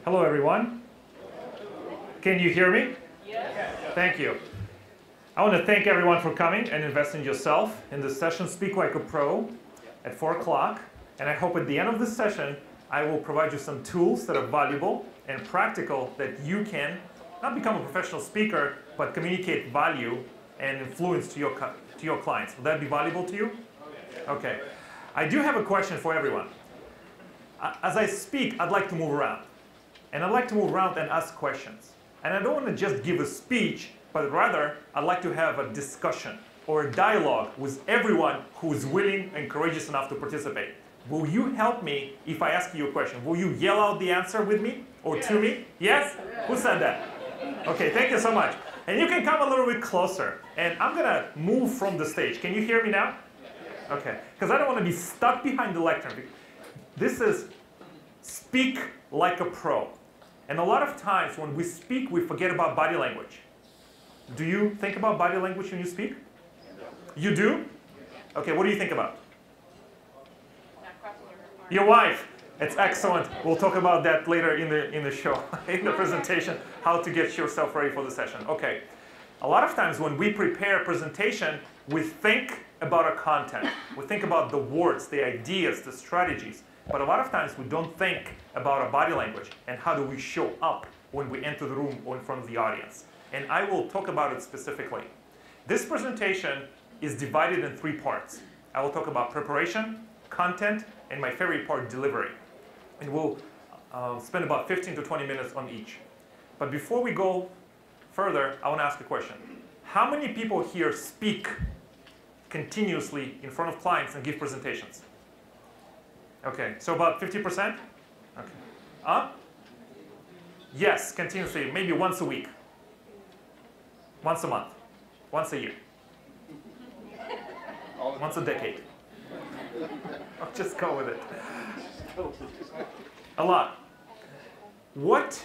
Hello, everyone. Can you hear me? Yes. Thank you. I want to thank everyone for coming and investing in yourself in this session, Speak Like a Pro, at 4 o'clock. And I hope at the end of this session, I will provide you some tools that are valuable and practical that you can not become a professional speaker, but communicate value and influence to your clients. Will that be valuable to you? Okay. I do have a question for everyone. As I speak, I'd like to move around. And I'd like to move around and ask questions. And I don't want to just give a speech, but rather I'd like to have a discussion or a dialogue with everyone who is willing and courageous enough to participate. Will you help me if I ask you a question? Will you yell out the answer with me or to me? Yes? Who said that? Okay, thank you so much. And you can come a little bit closer. And I'm going to move from the stage. Can you hear me now? Okay, because I don't want to be stuck behind the lectern. This is Speak Like a Pro. And a lot of times when we speak, we forget about body language. Do you think about body language when you speak? You do? Okay, what do you think about? Your wife. It's excellent. We'll talk about that later in the show, in the presentation, how to get yourself ready for the session. Okay. A lot of times when we prepare a presentation, we think about our content. We think about the words, the ideas, the strategies. But a lot of times we don't think about our body language and how do we show up when we enter the room or in front of the audience. And I will talk about it specifically. This presentation is divided in 3 parts. I will talk about preparation, content, and my favorite part, delivery. And we'll spend about 15 to 20 minutes on each. But before we go further, I want to ask a question. How many people here speak continuously in front of clients and give presentations? Okay, so about 50%? Okay. Yes, continuously, maybe once a week. Once a month. Once a year. Once a decade. I'll just go with it. A lot. What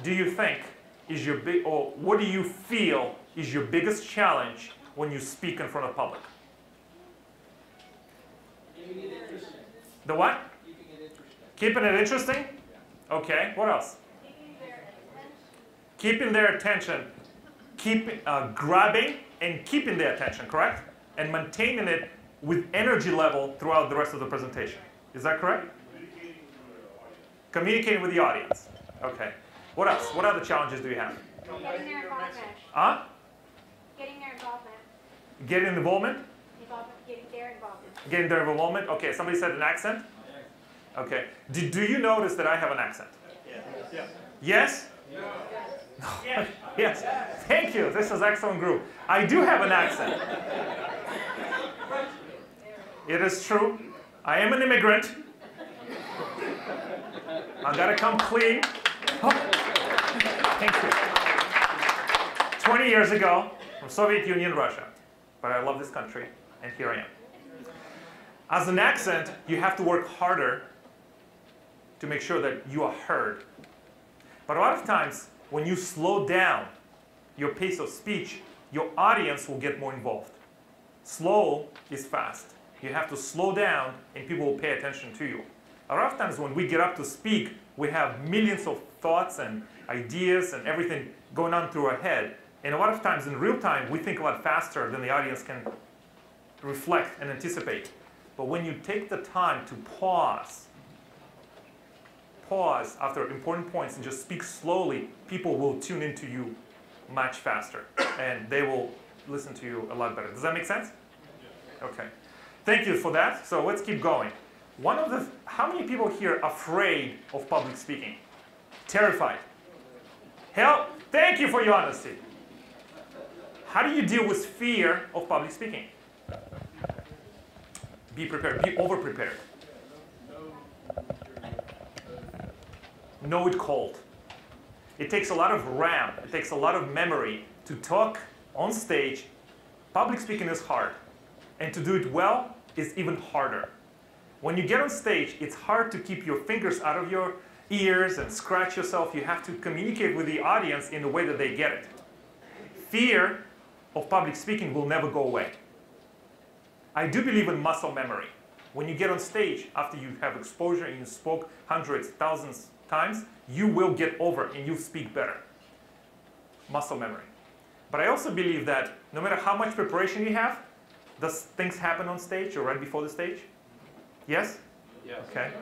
do you think is your or what do you feel is your biggest challenge when you speak in front of public? Keeping it interesting. The what? Keeping it interesting. Keeping it interesting? Okay, what else? Keeping their attention. Grabbing and keeping their attention, correct? And maintaining it with energy level throughout the rest of the presentation. Is that correct? Communicating with the audience. Okay. What else? What other challenges do you have? Getting their involvement. Huh? Getting their involvement. Getting involvement? Getting their involvement. Getting their involvement. Okay, somebody said an accent? Okay. Do you notice that I have an accent? Yes. Yes? Yes. Yes. Thank you. This is an excellent group. I do have an accent. It is true. I am an immigrant. I gotta come clean. Oh. Thank you. 20 years ago, from Soviet Union, Russia. But I love this country, and here I am. As an accent, you have to work harder to make sure that you are heard. But a lot of times, when you slow down your pace of speech, your audience will get more involved. Slow is fast. You have to slow down, and people will pay attention to you. A lot of times when we get up to speak, we have millions of thoughts and ideas and everything going on through our head. And a lot of times in real time, we think a lot faster than the audience can reflect and anticipate. But when you take the time to pause after important points and just speak slowly, people will tune into you much faster. And they will listen to you a lot better. Does that make sense? Okay. Thank you for that. So let's keep going. How many people here are afraid of public speaking? Terrified? Hell, thank you for your honesty. How do you deal with fear of public speaking? Be prepared. Be over-prepared. Know it cold. It takes a lot of RAM. It takes a lot of memory to talk on stage. Public speaking is hard. And to do it well is even harder. When you get on stage, it's hard to keep your fingers out of your ears and scratch yourself. You have to communicate with the audience in the way that they get it. Fear of public speaking will never go away. I do believe in muscle memory. When you get on stage, after you have exposure and you spoke hundreds, thousands, times, you will get over and you speak better. Muscle memory. But I also believe that no matter how much preparation you have, does things happen on stage or right before the stage? Yes? Yes. Okay.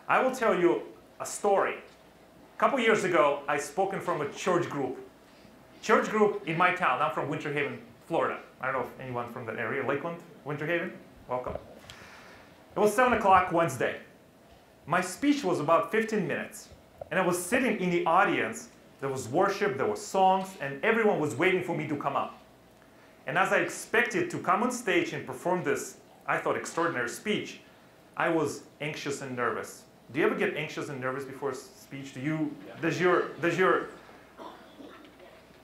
I will tell you a story. A couple years ago, I spoke in front of a church group. Church group in my town. I'm from Winter Haven, Florida. I don't know if anyone from that area. Lakeland, Winter Haven? Welcome. It was 7 o'clock Wednesday. My speech was about 15 minutes. And I was sitting in the audience. There was worship, there were songs, and everyone was waiting for me to come up. And as I expected to come on stage and perform this, I thought, extraordinary speech, I was anxious and nervous. Do you ever get anxious and nervous before a speech? Does your,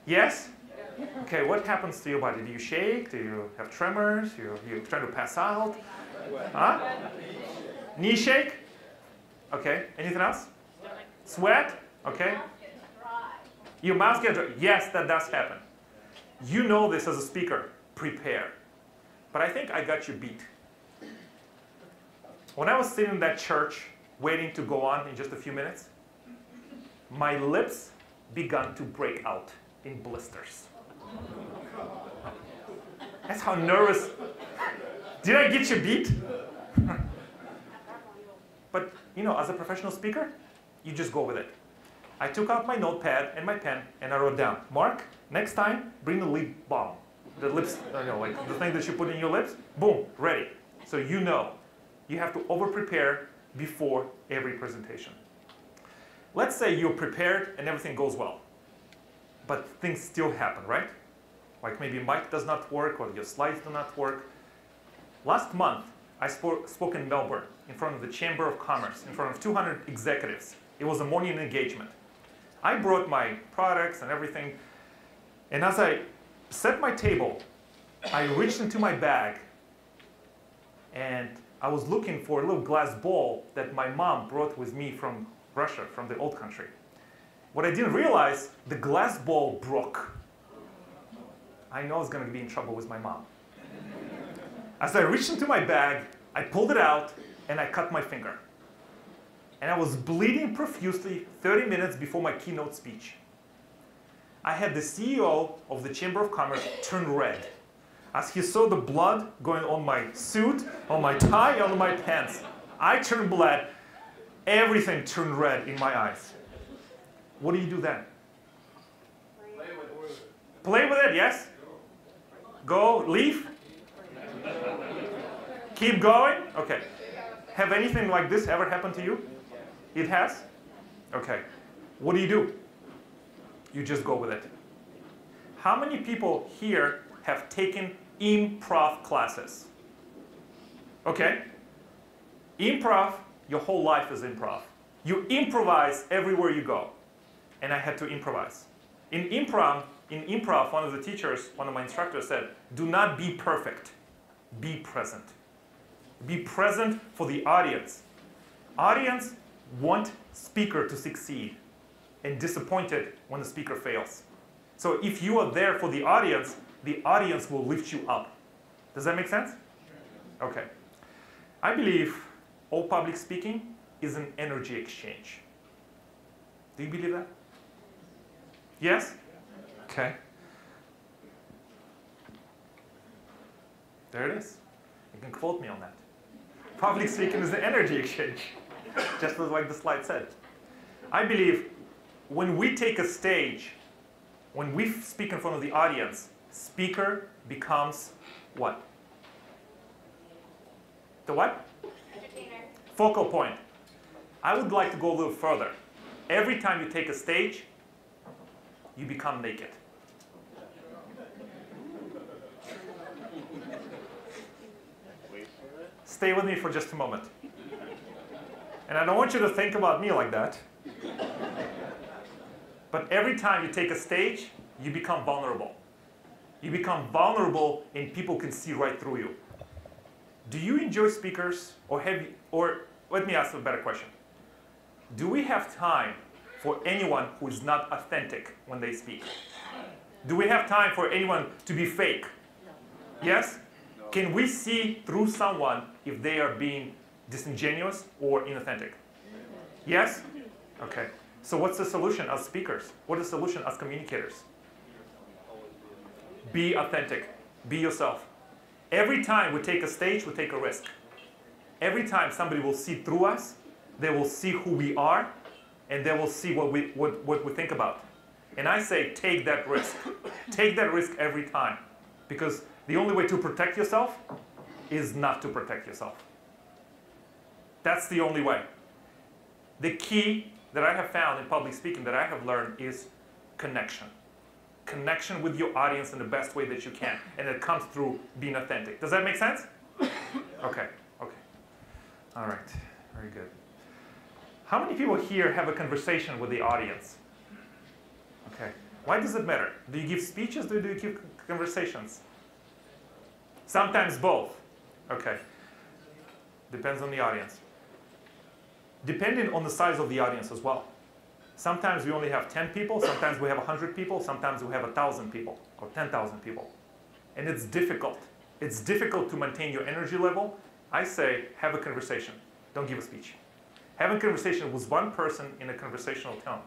yes? Okay, what happens to your body? Do you shake? Do you have tremors? You trying to pass out? Huh? Knee shake? Okay, anything else? Sweat? Okay. Your mouth gets dry. Yes, that does happen. You know this as a speaker. Prepare. But I think I got you beat. When I was sitting in that church, waiting to go on in just a few minutes, my lips began to break out in blisters. That's how nervous. Did I get you beat? But, as a professional speaker, you just go with it. I took out my notepad and my pen and I wrote down, Mark, next time, bring the lip balm. The lips, like the thing that you put in your lips, boom, ready. So you have to over-prepare before every presentation. Let's say you're prepared and everything goes well, but things still happen, right? Like maybe mic does not work or your slides do not work. Last month, I spoke in Melbourne in front of the Chamber of Commerce, in front of 200 executives. It was a morning engagement. I brought my products and everything, and as I set my table, I reached into my bag, and I was looking for a little glass bowl that my mom brought with me from Russia, from the old country. What I didn't realize, the glass bowl broke. I know I was going to be in trouble with my mom. As I reached into my bag, I pulled it out, and I cut my finger. And I was bleeding profusely 30 minutes before my keynote speech. I had the CEO of the Chamber of Commerce turn red as he saw the blood going on my suit, on my tie, on my pants. I turned black. Everything turned red in my eyes. What do you do then? Play with it, yes? Go, leave? Keep going? Okay. Have anything like this ever happened to you? It has? Okay. What do? You just go with it. How many people here have taken improv classes? Okay. Improv, your whole life is improv. You improvise everywhere you go. And I had to improvise. In improv, one of the teachers, one of my instructors said, do not be perfect. Be present. Be present for the audience. Audience want speaker to succeed and disappointed when the speaker fails. So if you are there for the audience will lift you up. Does that make sense? Okay. I believe all public speaking is an energy exchange. Do you believe that? Yes? Okay. There it is. You can quote me on that. Public speaking is an energy exchange, just like the slide said. I believe when we take a stage, when we speak in front of the audience, speaker becomes what? The what? Entertainer. Focal point. I would like to go a little further. Every time you take a stage, you become naked. Stay with me for just a moment. And I don't want you to think about me like that. But every time you take a stage, you become vulnerable. You become vulnerable and people can see right through you. Do you enjoy speakers or let me ask a better question. Do we have time for anyone who is not authentic when they speak? Do we have time for anyone to be fake? Yes? Can we see through someone if they are being disingenuous or inauthentic? Yes? Okay. So what's the solution as speakers? What is the solution as communicators? Be authentic. Be yourself. Every time we take a stage, we take a risk. Every time somebody will see through us, they will see who we are, and they will see what we think about. And I say, take that risk. Take that risk every time. Because the only way to protect yourself is not to protect yourself. That's the only way. The key that I have found in public speaking that I have learned is connection. Connection with your audience in the best way that you can. And it comes through being authentic. Does that make sense? Okay. Okay. All right. Very good. How many people here have a conversation with the audience? Okay. Why does it matter? Do you give speeches or do you give conversations? Sometimes both. Okay. Depends on the audience. Depending on the size of the audience as well. Sometimes we only have 10 people, sometimes we have 100 people, sometimes we have 1,000 people or 10,000 people. And it's difficult. It's difficult to maintain your energy level. I say, have a conversation. Don't give a speech. Have a conversation with one person in a conversational tone.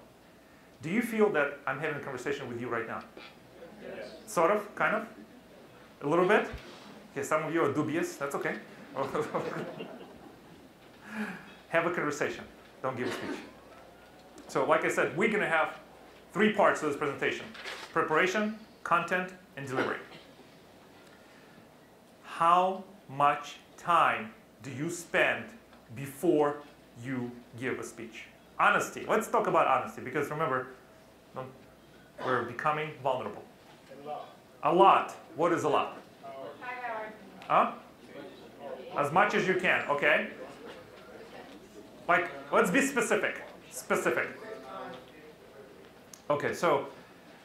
Do you feel that I'm having a conversation with you right now? Yes. Sort of? Kind of? A little bit? Okay, some of you are dubious. That's okay. Have a conversation. Don't give a speech. So like I said, we're going to have 3 parts to this presentation. Preparation, content, and delivery. How much time do you spend before you give a speech? Honesty. Let's talk about honesty because remember, we're becoming vulnerable. A lot. What is a lot? 5 hours. Huh? As much as you can, okay? Like, let's be specific. Specific. Okay, so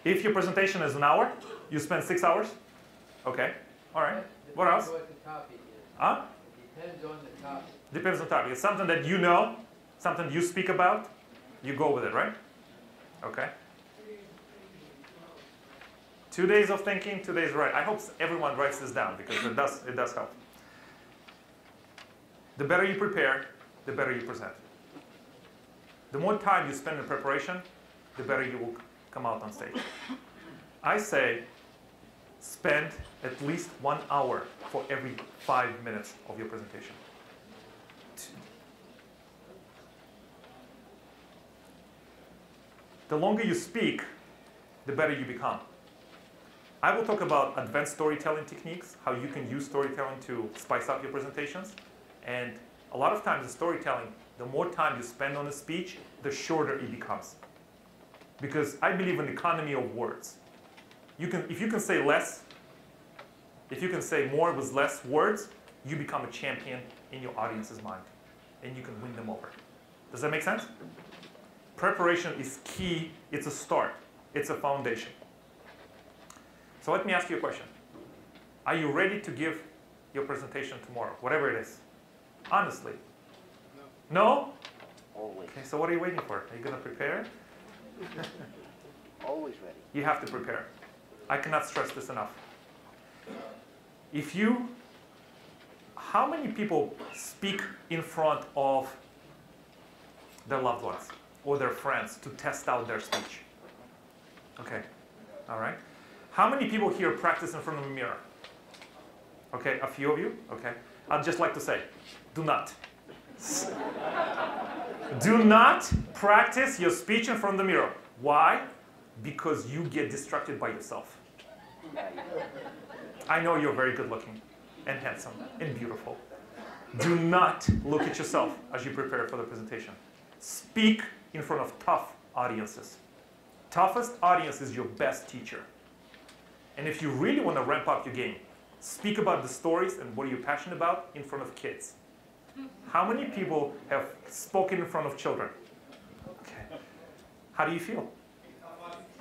if your presentation is an hour, you spend 6 hours? Okay, all right. What else? Depends what the topic is. Huh? Depends on the topic. Depends on the topic. It's something that you know, something you speak about, you go with it, right? Okay. 2 days of thinking, 2 days right. I hope everyone writes this down because it does help. The better you prepare, the better you present. The more time you spend in preparation, the better you will come out on stage. I say spend at least 1 hour for every 5 minutes of your presentation. The longer you speak, the better you become. I will talk about advanced storytelling techniques, how you can use storytelling to spice up your presentations. And a lot of times in storytelling, the more time you spend on a speech, the shorter it becomes. Because I believe in the economy of words. If you can say less, if you can say more with less words, you become a champion in your audience's mind. And you can win them over. Does that make sense? Preparation is key. It's a start. It's a foundation. So let me ask you a question. Are you ready to give your presentation tomorrow, whatever it is? Honestly. No. No? Always. Okay, so what are you waiting for? Are you going to prepare? Always ready. You have to prepare. I cannot stress this enough. How many people speak in front of their loved ones or their friends to test out their speech? Okay, all right. How many people here practice in front of a mirror? Okay, a few of you? Okay. I'd just like to say, do not. Do not practice your speech in front of the mirror. Why? Because you get distracted by yourself. I know you're very good looking and handsome and beautiful. Do not look at yourself as you prepare for the presentation. Speak in front of tough audiences. Toughest audience is your best teacher. And if you really want to ramp up your game, speak about the stories and what you're passionate about in front of kids. How many people have spoken in front of children? Okay. How do you feel?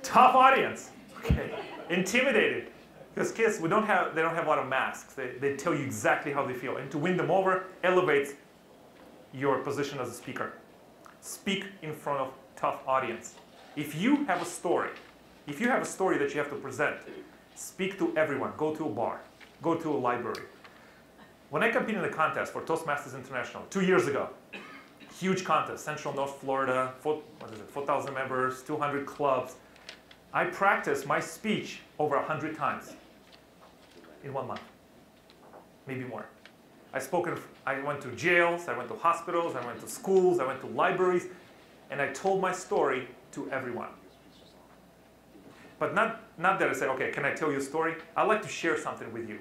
Tough audience. Okay. Intimidated. Because kids, they don't have a lot of masks. They tell you exactly how they feel. And to win them over elevates your position as a speaker. Speak in front of tough audience. If you have a story that you have to present, speak to everyone. Go to a bar. Go to a library. When I competed in a contest for Toastmasters International 2 years ago, Huge contest, Central North Florida, 4,000 members, 200 clubs. I practiced my speech over 100 times in 1 month, maybe more. I went to jails, I went to hospitals, I went to schools, I went to libraries, and I told my story to everyone. But not that I say, okay, can I tell you a story? I like to share something with you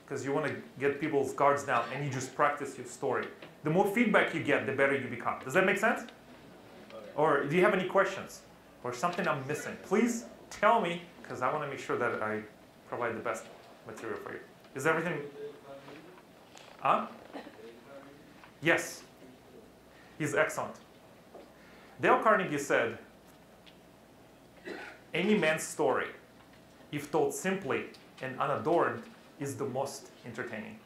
because you want to get people's guards down and you just practice your story. The more feedback you get, the better you become. Does that make sense? Or do you have any questions or something I'm missing? Please tell me because I want to make sure that I provide the best material for you. Is everything? Huh? Yes. He's excellent. Dale Carnegie said, any man's story, if told simply and unadorned, is the most entertaining.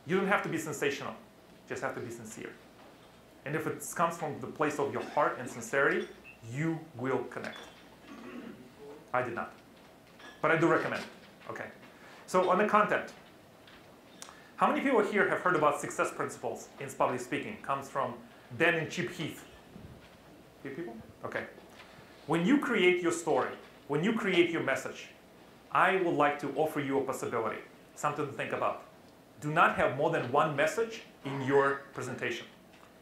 You don't have to be sensational, just have to be sincere. And if it comes from the place of your heart and sincerity, you will connect. I did not, but I do recommend. Okay, so on the content, how many people here have heard about success principles in public speaking? Comes from Ben and Chip Heath. Few people? Okay. When you create your story, when you create your message, I would like to offer you a possibility, something to think about. Do not have more than one message in your presentation.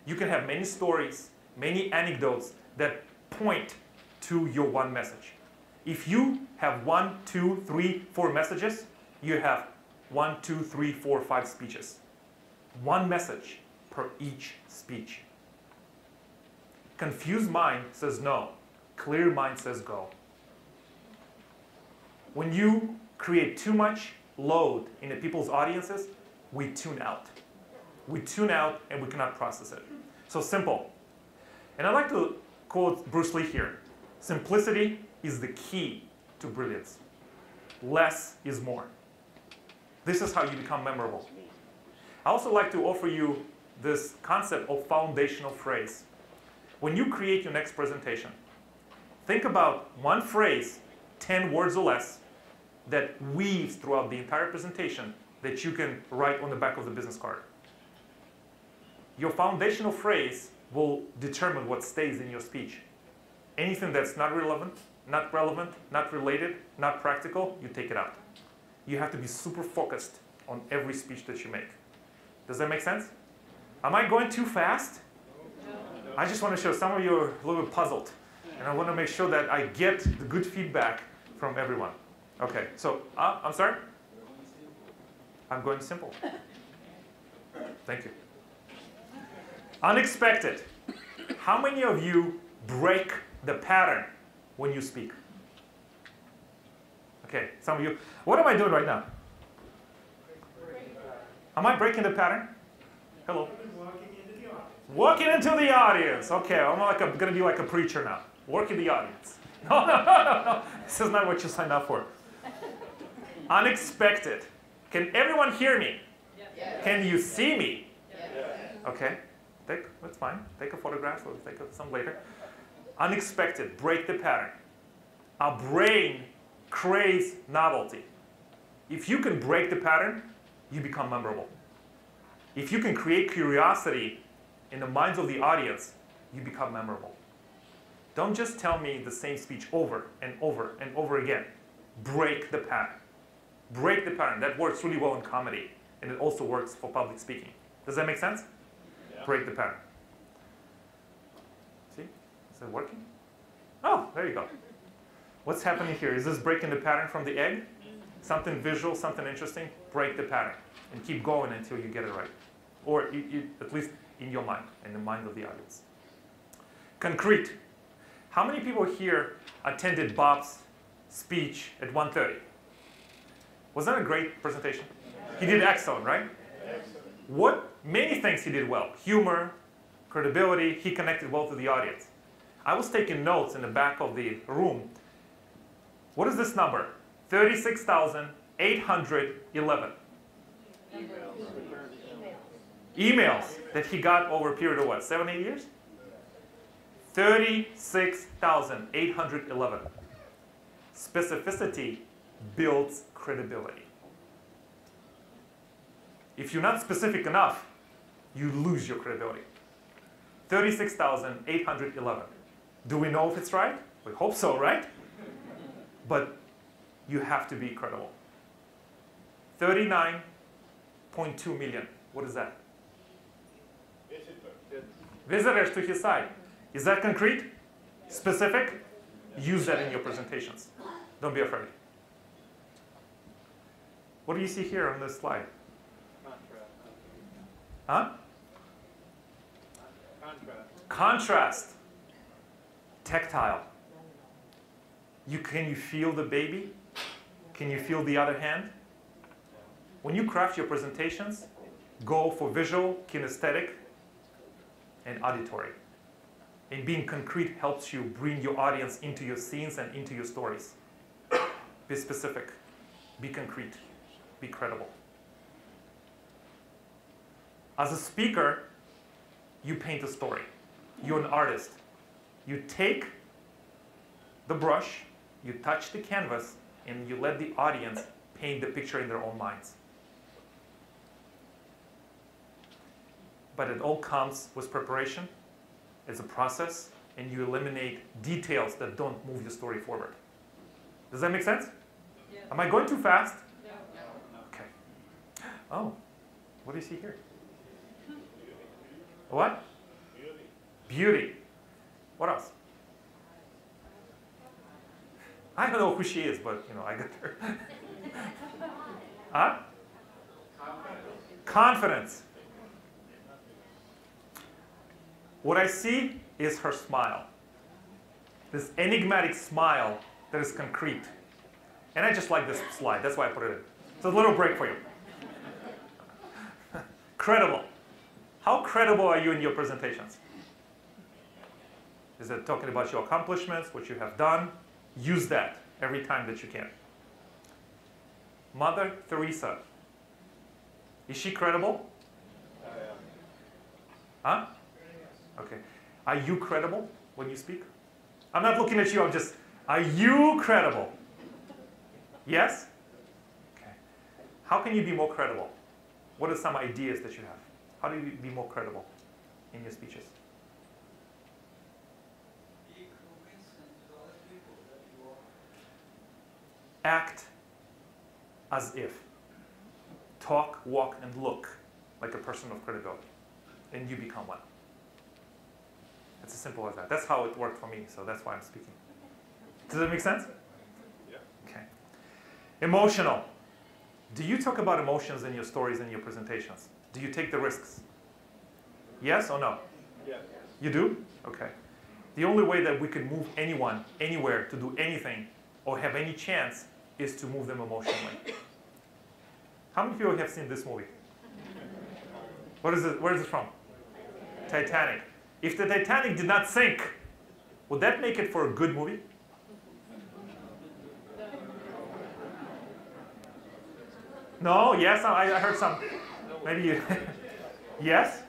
You can have many stories, many anecdotes that point to your one message. If you have 1, 2, 3, 4 messages, you have 1, 2, 3, 4, 5 speeches. One message per each speech. Confused mind says no. Clear mind says go. When you create too much load in the people's audiences, we tune out. We tune out and we cannot process it. So simple. And I like to quote Bruce Lee here. Simplicity is the key to brilliance. Less is more. This is how you become memorable. I also like to offer you this concept of foundational phrase. When you create your next presentation, think about one phrase, 10 words or less, that weaves throughout the entire presentation that you can write on the back of the business card. Your foundational phrase will determine what stays in your speech. Anything that's not relevant, not related, not practical, you take it out. You have to be super focused on every speech that you make. Does that make sense? Am I going too fast? I just want to show some of you are a little bit puzzled. And I want to make sure that I get the good feedback from everyone. Okay, so, I'm sorry? I'm going simple. Thank you. Unexpected. How many of you break the pattern when you speak? Okay, some of you. What am I doing right now? Am I breaking the pattern? Hello? Walking into the audience. Okay, I'm going to be like a preacher now. Work in the audience. No. This is not what you signed up for. Unexpected. Can everyone hear me? Yes. Can you see me? Yes. Okay, that's fine. Take a photograph, we'll take some later. Unexpected, break the pattern. Our brain craves novelty. If you can break the pattern, you become memorable. If you can create curiosity in the minds of the audience, you become memorable. Don't just tell me the same speech over and over and over again. Break the pattern. Break the pattern. That works really well in comedy, and it also works for public speaking. Does that make sense? Yeah. Break the pattern. See? Is it working? Oh, there you go. What's happening here? Is this breaking the pattern from the egg? Something visual, something interesting? Break the pattern and keep going until you get it right. Or at least in your mind, in the mind of the audience. Concrete. How many people here attended Bob's speech at 1:30? Was that a great presentation? He did excellent, right? Excellent. Many things he did well. Humor, credibility, he connected well to the audience. I was taking notes in the back of the room. What is this number? 36,811. Emails that he got over a period of what, 7, 8 years? 36,811. Specificity builds credibility. If you're not specific enough, you lose your credibility. 36,811. Do we know if it's right? We hope so, right? But you have to be credible. 39.2 million. What is that? Visitors to his site. Is that concrete? Specific? Use that in your presentations. Don't be afraid. What do you see here on this slide? Huh? Contrast. Tactile. Can you feel the baby? Can you feel the other hand? When you craft your presentations, go for visual, kinesthetic, and auditory. And being concrete helps you bring your audience into your scenes and into your stories. Be specific. Be concrete. Be credible. As a speaker, you paint a story. You're an artist. You take the brush, you touch the canvas, and you let the audience paint the picture in their own minds. But it all comes with preparation. It's a process, and you eliminate details that don't move the story forward. Does that make sense? Yeah. Am I going too fast? No. Okay. Oh, what do you see here? What? Beauty. What else? I don't know who she is, but I got her. Huh? Confidence. What I see is her smile. This enigmatic smile that is concrete. And I just like this slide. That's why I put it in. So a little break for you. Credible. How credible are you in your presentations? Is it talking about your accomplishments, what you have done? Use that every time that you can. Mother Teresa. Is she credible? Huh? Okay. Are you credible when you speak? I'm not looking at you, are you credible? Yes? Okay. How can you be more credible? What are some ideas that you have? How do you be more credible in your speeches? Be convincing to other people that you are. Act as if. Talk, walk, and look like a person of credibility. And you become one. It's as simple as that. That's how it worked for me, so that's why I'm speaking. Does that make sense? Yeah. Okay. Emotional. Do you talk about emotions in your stories and your presentations? Do you take the risks? Yes or no? Yeah. You do? Okay. The only way that we can move anyone, anywhere, to do anything, or have any chance, is to move them emotionally. How many people have seen this movie? What is it? Where is it from? Titanic. If the Titanic did not sink, would that make it for a good movie? No? Yes? I heard some. Maybe you. Yes?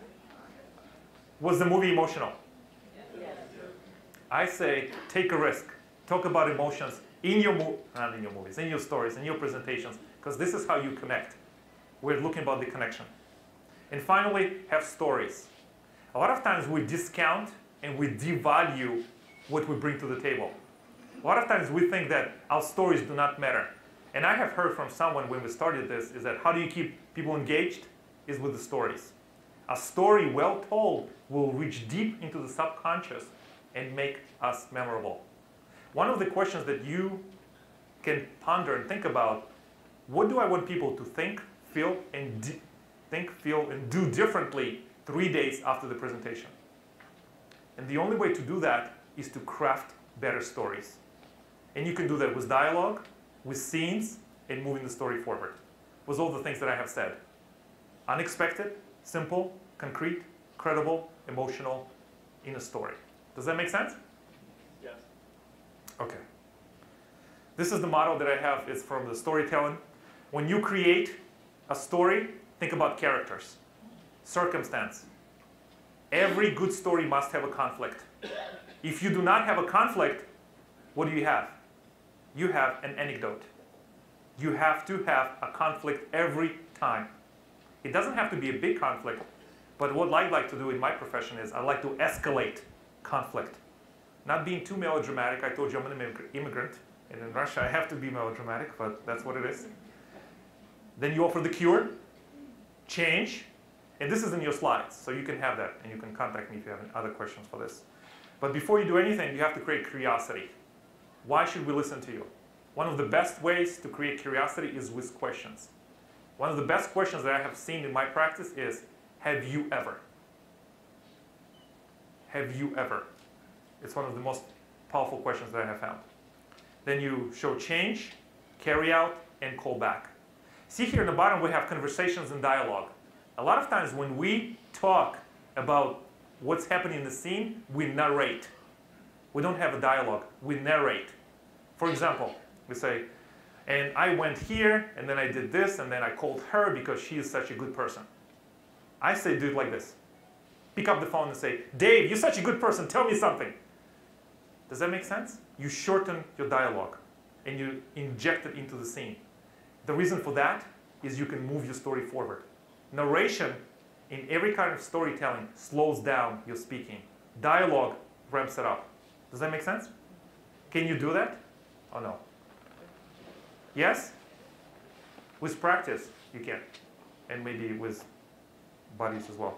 Was the movie emotional? I say take a risk. Talk about emotions in your not in your movies, in your stories, in your presentations, because this is how you connect. We're looking about the connection. And finally, have stories. A lot of times we discount and we devalue what we bring to the table. A lot of times we think that our stories do not matter. And I have heard from someone when we started this is that how do you keep people engaged? Is with the stories. A story well told will reach deep into the subconscious and make us memorable. One of the questions that you can ponder and think about, what do I want people to think, feel, and do differently 3 days after the presentation? And the only way to do that is to craft better stories. And you can do that with dialogue, with scenes, and moving the story forward. With all the things that I have said. Unexpected, simple, concrete, credible, emotional, in a story. Does that make sense? Yes. Okay. This is the model that I have. It's from the storytelling. When you create a story, think about characters, circumstance. Every good story must have a conflict. If you do not have a conflict, what do you have? You have an anecdote. You have to have a conflict every time. It doesn't have to be a big conflict, But what I like to do in my profession is I like to escalate conflict. Not being too melodramatic. I told you I'm an immigrant, and in Russia I have to be melodramatic, but that's what it is. Then you offer the cure, change, and this is in your slides, so you can have that, and you can contact me if you have any other questions for this. But before you do anything, you have to create curiosity. Why should we listen to you? One of the best ways to create curiosity is with questions. One of the best questions that I have seen in my practice is, have you ever? Have you ever? It's one of the most powerful questions that I have found. Then you show change, carry out, and call back. See here in the bottom we have conversations and dialogue. A lot of times when we talk about what's happening in the scene, we narrate. We don't have a dialogue, we narrate. For example, we say, and I went here, and then I did this, and then I called her because she is such a good person. I say do it like this. Pick up the phone and say, Dave, you're such a good person, tell me something. Does that make sense? You shorten your dialogue and you inject it into the scene. The reason for that is you can move your story forward. Narration in every kind of storytelling slows down your speaking. Dialogue ramps it up. Does that make sense? Can you do that? Or no? Yes? With practice, you can. And maybe with buddies as well.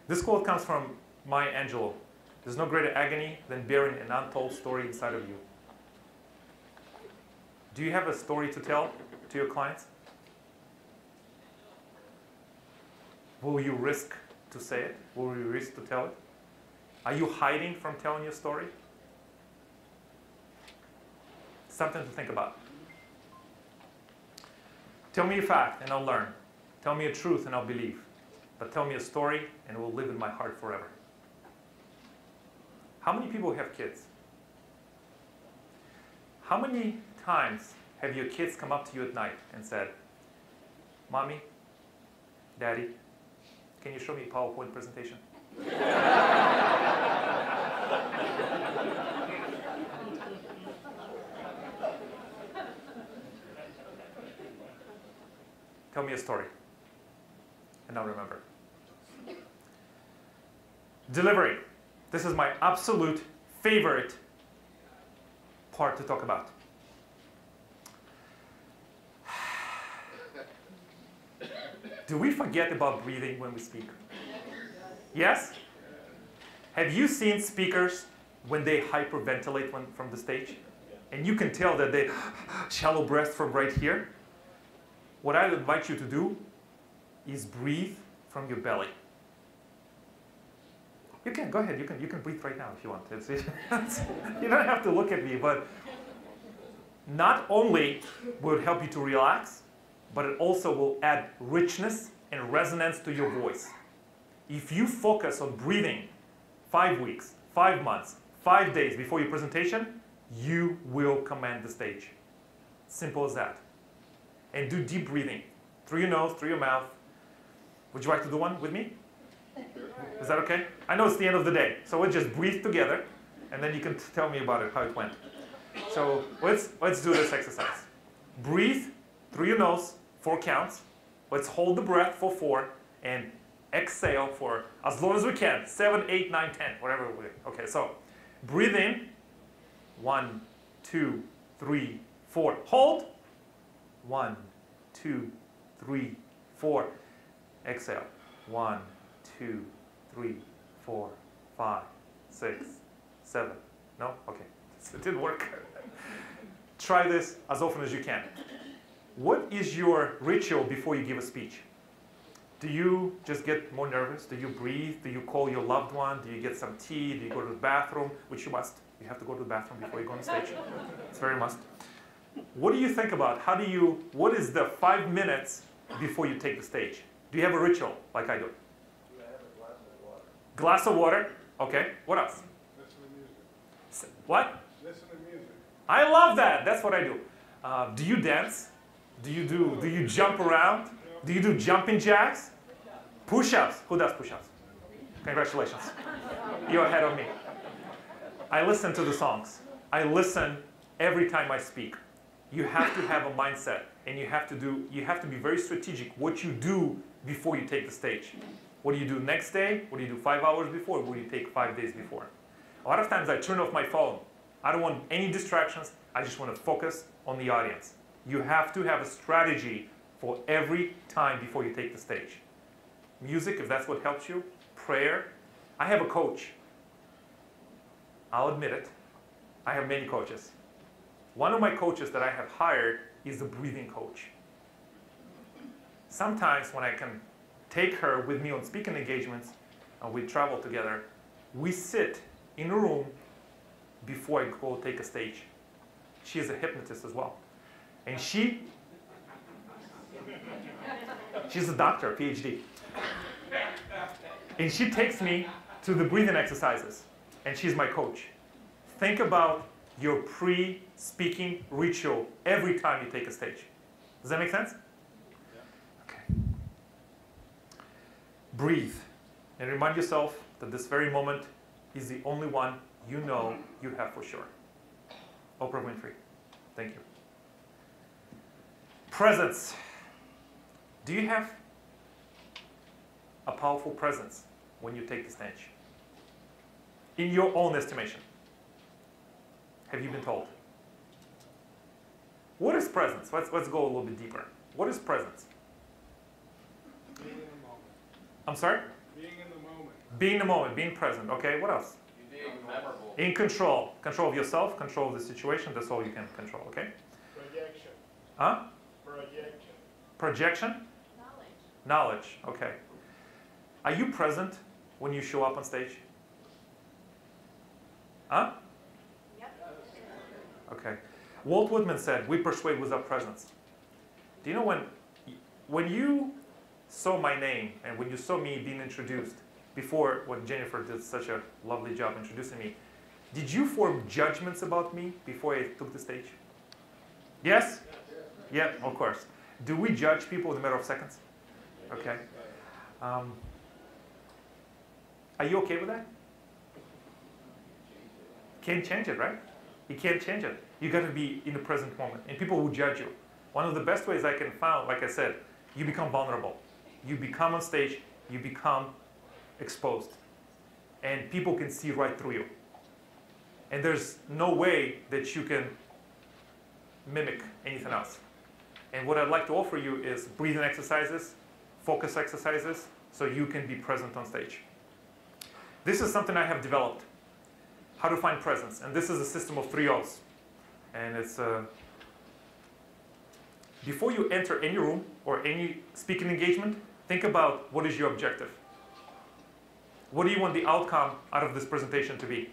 This quote comes from Maya Angelou. There's no greater agony than bearing an untold story inside of you. Do you have a story to tell to your clients? Will you risk to say it? Will you risk to tell it? Are you hiding from telling your story? Something to think about. Tell me a fact and I'll learn. Tell me a truth and I'll believe. But tell me a story and it will live in my heart forever. How many people have kids? How many times have your kids come up to you at night and said, Mommy, Daddy, can you show me a PowerPoint presentation? Tell me a story, and I'll remember. Delivery. This is my absolute favorite part to talk about. Do we forget about breathing when we speak? Yes? Have you seen speakers when they hyperventilate from the stage? And you can tell that they shallow breath from right here. What I invite you to do is breathe from your belly. You can, go ahead, you can breathe right now if you want. You don't have to look at me, but not only will it help you to relax, but it also will add richness and resonance to your voice. If you focus on breathing 5 weeks, 5 months, 5 days before your presentation, you will command the stage. Simple as that. And do deep breathing. Through your nose, through your mouth. Would you like to do one with me? Is that okay? I know it's the end of the day, so we'll just breathe together, and then you can tell me about it, how it went. So let's do this exercise. Breathe through your nose, 4 counts. Let's hold the breath for 4, and exhale for as long as we can. 7, 8, 9, 10, whatever we. Okay, so breathe in. 1, 2, 3, 4. Hold. 1, 2, 3, 4. Exhale. 1, 2, 3, 4, 5, 6, 7. No? Okay. It didn't work. Try this as often as you can. What is your ritual before you give a speech? Do you just get more nervous? Do you breathe? Do you call your loved one? Do you get some tea? Do you go to the bathroom? Which you must. You have to go to the bathroom before you go on stage. It's very must. What do you think about? What is the 5 minutes before you take the stage? Do you have a ritual like I do? I have a glass of water. Glass of water? Okay. What else? Listen to music. What? Listen to music. I love that. That's what I do. Do you dance? Do you jump around? Do you do jumping jacks? Push-ups. Who does push-ups? Congratulations. You're ahead of me. I listen to the songs. I listen every time I speak. You have to have a mindset, and you have to be very strategic what you do before you take the stage. What do you do next day? What do you do 5 hours before? What do you take 5 days before? A lot of times I turn off my phone. I don't want any distractions. I just want to focus on the audience. You have to have a strategy for every time before you take the stage. Music, if that's what helps you. Prayer. I have a coach. I'll admit it. I have many coaches. One of my coaches that I have hired is a breathing coach. Sometimes when I can take her with me on speaking engagements and we travel together, we sit in a room before I go take a stage. She is a hypnotist as well. And she's a doctor, PhD. And she takes me to the breathing exercises, and she's my coach. Think about your pre-speaking ritual every time you take a stage. Does that make sense? Okay. Breathe, and remind yourself that this very moment is the only one you know you have for sure. Oprah Winfrey. Thank you. Presence. Do you have a powerful presence when you take the stage? In your own estimation. Have you been told? What is presence? Let's go a little bit deeper. What is presence? Being in the moment. I'm sorry? Being in the moment. Being in the moment, being present. Okay, what else? You being memorable. In control. Control of yourself, control of the situation. That's all you can control, okay? Projection. Huh? Projection. Projection? Knowledge. Knowledge, okay. Are you present when you show up on stage? Huh? Yep. Okay. Walt Whitman said, we persuade with our presence. Do you know when you saw my name and when you saw me being introduced, before when Jennifer did such a lovely job introducing me, did you form judgments about me before I took the stage? Yes? Yeah, of course. Do we judge people in a matter of seconds? Okay. Are you okay with that? Can't change it, right? You can't change it. You got to be in the present moment. And people will judge you. One of the best ways I can find, like I said, you become vulnerable. You become on stage, you become exposed. And people can see right through you. And there's no way that you can mimic anything else. And what I'd like to offer you is breathing exercises, focus exercises, so you can be present on stage. This is something I have developed. How to find presence. And this is a system of 3 O's. And it's before you enter any room or any speaking engagement, think about what is your objective. What do you want the outcome out of this presentation to be?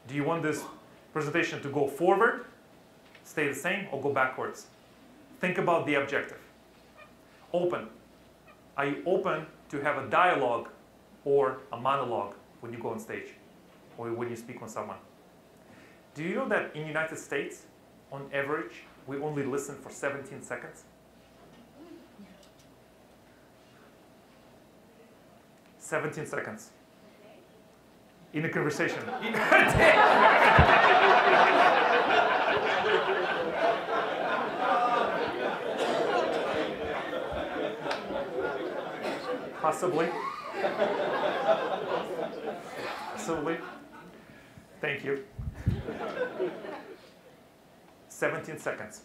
Do you want this presentation to go forward, stay the same, or go backwards? Think about the objective. Open. Are you open to have a dialogue or a monologue when you go on stage or when you speak with someone? Do you know that in the United States, on average, we only listen for 17 seconds? 17 seconds. In a conversation. Possibly. Possibly. Thank you. 17 seconds.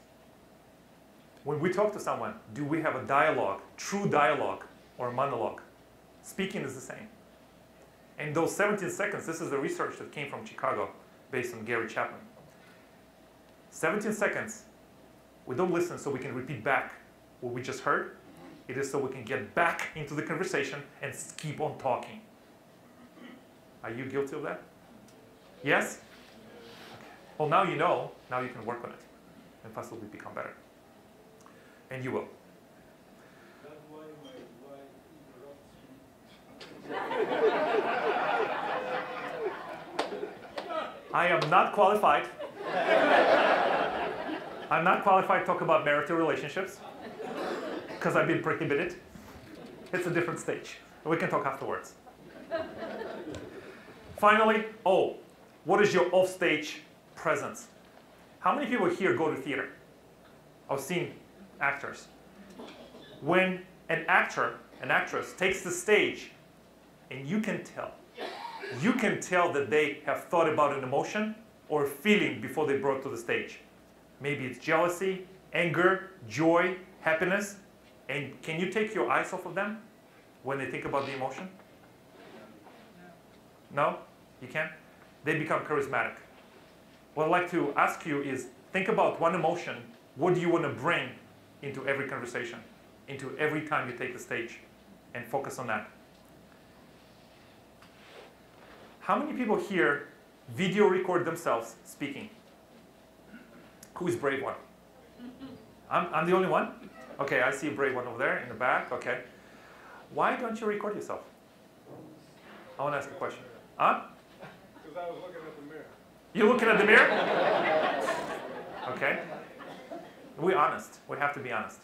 When we talk to someone, do we have a dialogue, true dialogue, or a monologue? Speaking is the same. And those 17 seconds, this is the research that came from Chicago, based on Gary Chapman. 17 seconds, we don't listen so we can repeat back what we just heard. It is so we can get back into the conversation and keep on talking. Are you guilty of that? Yes? Okay. Well, now you know. Now you can work on it and possibly become better. And you will. That's why my wife interrupts you. I am not qualified. I'm not qualified to talk about marital relationships because I've been prohibited. It's a different stage. We can talk afterwards. Finally, what is your off-stage presence? How many people here go to theater? I've seen actors. When an actor, an actress takes the stage, and you can tell. You can tell that they have thought about an emotion or a feeling before they brought to the stage. Maybe it's jealousy, anger, joy, happiness. And can you take your eyes off of them when they think about the emotion? No? You can't? They become charismatic. What I'd like to ask you is, think about one emotion. What do you want to bring into every conversation, into every time you take the stage, and focus on that. How many people here video record themselves speaking? Who is brave one? I'm the only one? Okay, I see a brave one over there in the back. Okay. Why don't you record yourself? I want to ask a question. Huh? Because I was looking at the mirror. You're looking at the mirror? Okay. We're honest. We have to be honest.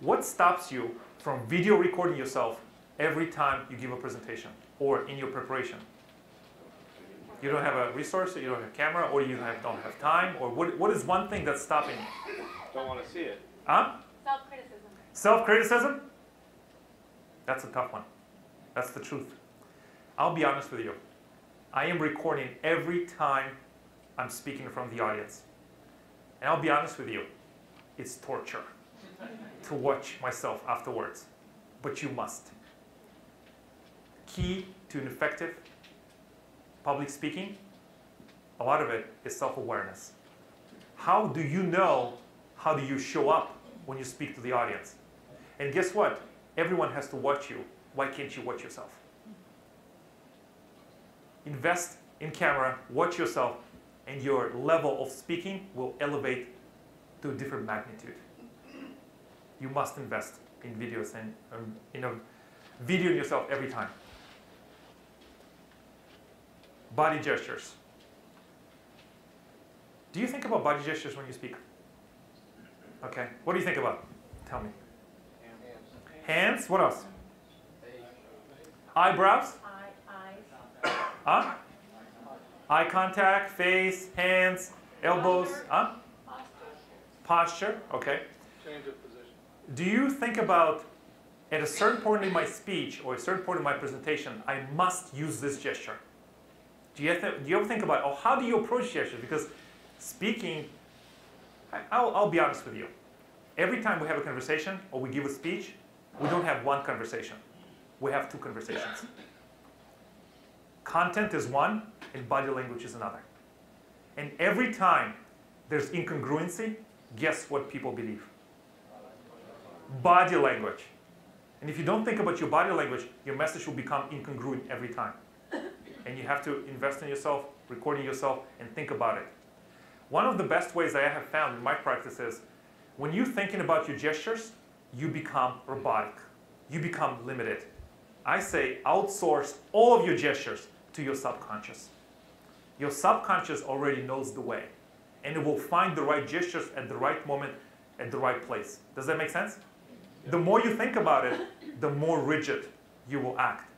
What stops you from video recording yourself every time you give a presentation or in your preparation? You don't have a resource, or you don't have a camera, or you don't have time, or what is one thing that's stopping you? Don't want to see it. Huh? Self-criticism. Self-criticism? That's a tough one. That's the truth. I'll be honest with you. I am recording every time I'm speaking in front of the audience. And I'll be honest with you, it's torture to watch myself afterwards. But you must. Key to an effective public speaking, a lot of it is self-awareness. How do you know, how do you show up when you speak to the audience? And guess what? Everyone has to watch you. Why can't you watch yourself? Invest in camera, watch yourself, and your level of speaking will elevate to a different magnitude. You must invest in videos and videoing yourself every time. Body gestures. Do you think about body gestures when you speak? Okay. What do you think about? Tell me. Hands. What else? Eyebrows. Eyes. Huh? Eye contact, face, hands, elbows. Huh? Posture. Okay. Change of position. Do you think about, at a certain point in my speech or a certain point in my presentation, I must use this gesture? Do you ever think about, oh, how do you approach gestures? Because speaking, I'll be honest with you. Every time we have a conversation or we give a speech, we don't have one conversation. We have two conversations. Content is one, and body language is another. And every time there's incongruency, guess what people believe? Body language. And if you don't think about your body language, your message will become incongruent every time. And you have to invest in yourself, recording yourself, and think about it. One of the best ways I have found in my practice is when you're thinking about your gestures, you become robotic. You become limited. I say outsource all of your gestures to your subconscious. Your subconscious already knows the way, and it will find the right gestures at the right moment, at the right place. Does that make sense? The more you think about it, the more rigid you will act.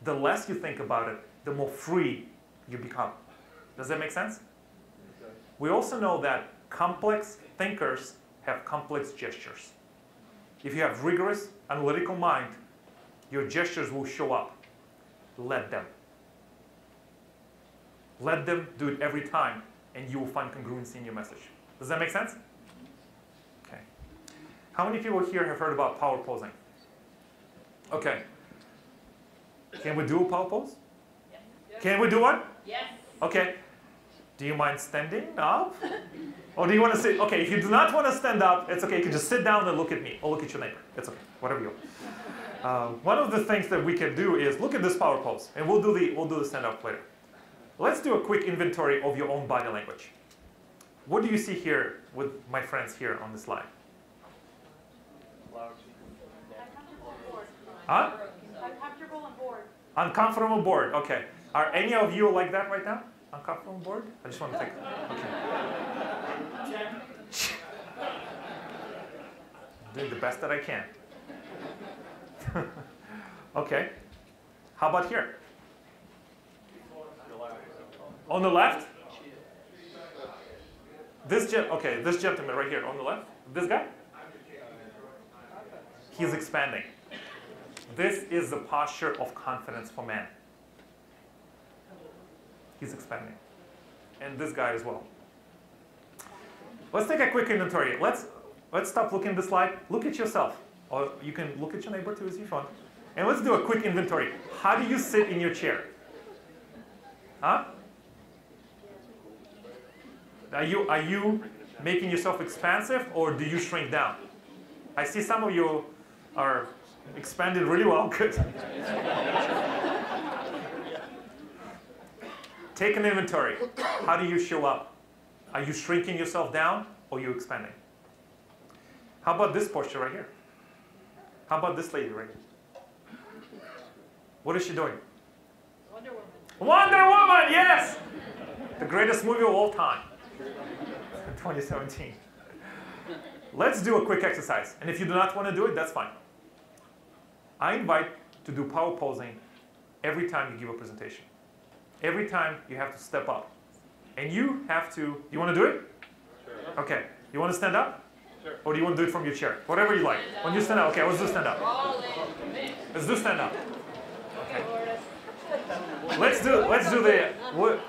The less you think about it, the more free you become. Does that make sense? We also know that complex thinkers have complex gestures. If you have rigorous, analytical mind, your gestures will show up. Let them. Let them do it every time, and you will find congruency in your message. Does that make sense? Okay. How many people here have heard about power posing? Okay. Can we do a power pose? Yes. Can we do one? Yes. Okay. Do you mind standing up? Or do you want to sit? Okay, if you do not want to stand up, it's okay. You can just sit down and look at me or look at your neighbor. It's okay, whatever you want. One of the things that we can do is look at this power pose, and we'll do the stand up later. Let's do a quick inventory of your own body language. What do you see here with my friends here on the slide? Uncomfortable and bored. Huh? Uncomfortable and bored. Uncomfortable, bored. Okay. Are any of you like that right now? Uncomfortable, bored? I just want to think. Okay. I'm doing the best that I can. Okay. How about here? On the left? This gentleman right here on the left. This guy? He's expanding. This is the posture of confidence for man. He's expanding. And this guy as well. Let's take a quick inventory. Let's stop looking at the slide. Look at yourself. Or you can look at your neighbor too if you want. And let's do a quick inventory. How do you sit in your chair? Huh? Are you making yourself expansive or do you shrink down? I see some of you are expanded really well. Good. Take an inventory. How do you show up? Are you shrinking yourself down or are you expanding? How about this posture right here? How about this lady right here? What is she doing? Wonder Woman. Wonder Woman, yes! The greatest movie of all time. 2017. Let's do a quick exercise. And if you do not want to do it, that's fine. I invite to do power posing every time you give a presentation. Every time you have to step up. And you have to, you want to do it? Sure. Okay. You want to stand up? Sure. Or do you want to do it from your chair? Whatever you like. When you stand up, okay, let's do stand up. Let's do stand up. Okay. Let's do the,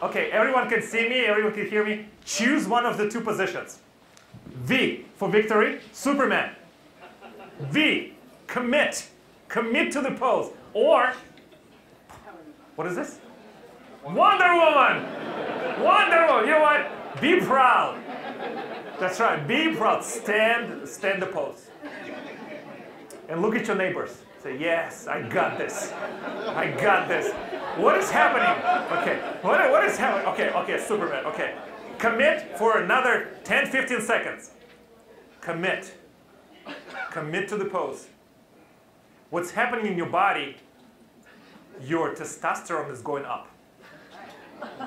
okay, everyone can see me, everyone can hear me. Choose one of the two positions. V for victory, Superman. V, commit. Commit to the pose. Or, what is this? Wonder Woman! Wonder Woman, you know what? Be proud. That's right, be proud. Stand the pose. And look at your neighbors. Say, yes, I got this. I got this. What is happening? Okay, what is happening? Okay, Superman, okay. Commit for another 10, 15 seconds. Commit. Commit to the pose. What's happening in your body, your testosterone is going up.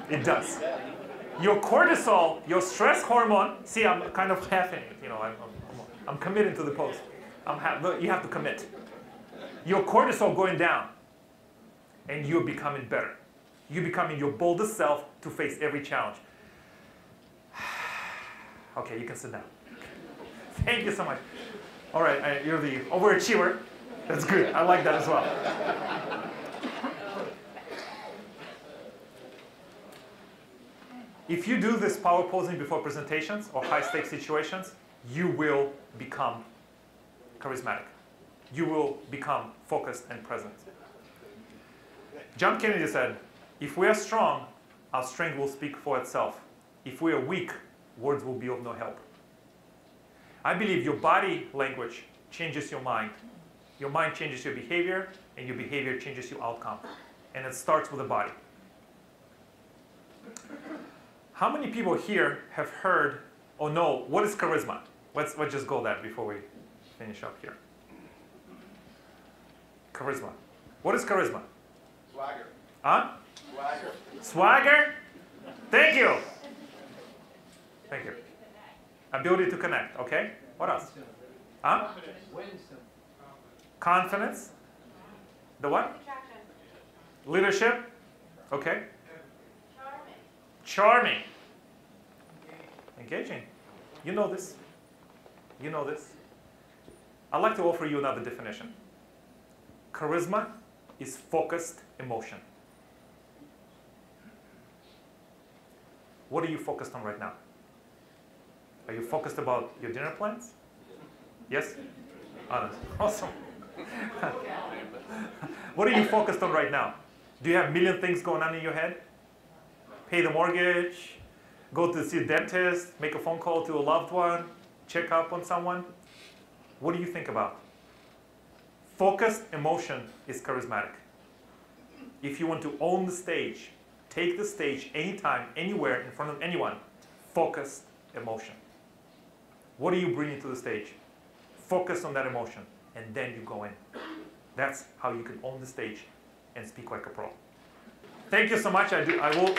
It does. Your cortisol, your stress hormone, see, I'm kind of halving it, you know, I'm committed to the pose. You have to commit. Your cortisol going down, and you're becoming better. You're becoming your boldest self to face every challenge. Okay, you can sit down. Thank you so much. All right, you're the overachiever. That's good. I like that as well. If you do this power posing before presentations or high-stakes situations, you will become charismatic. You will become focused and present. John Kennedy said, if we are strong, our strength will speak for itself. If we are weak, words will be of no help. I believe your body language changes your mind. Your mind changes your behavior, and your behavior changes your outcome. And it starts with the body. How many people here have heard or know what is charisma? Let's just go there before we finish up here. Charisma. What is charisma? Swagger. Huh? Swagger. Swagger? Thank you. Thank you. Ability to connect, okay? What else? Huh? Winsome. Confidence. The what? Attraction. Leadership. Okay. Charming. Charming. Engaging. You know this. You know this. I'd like to offer you another definition. Charisma is focused emotion. What are you focused on right now? Are you focused about your dinner plans? Yes? Honest. Awesome. What are you focused on right now? Do you have a million things going on in your head? Pay the mortgage, go to see a dentist, make a phone call to a loved one, check up on someone? What do you think about? Focused emotion is charismatic. If you want to own the stage, take the stage anytime, anywhere, in front of anyone, focused emotion. What are you bringing to the stage? Focus on that emotion, and then you go in. That's how you can own the stage and speak like a pro. Thank you so much. I will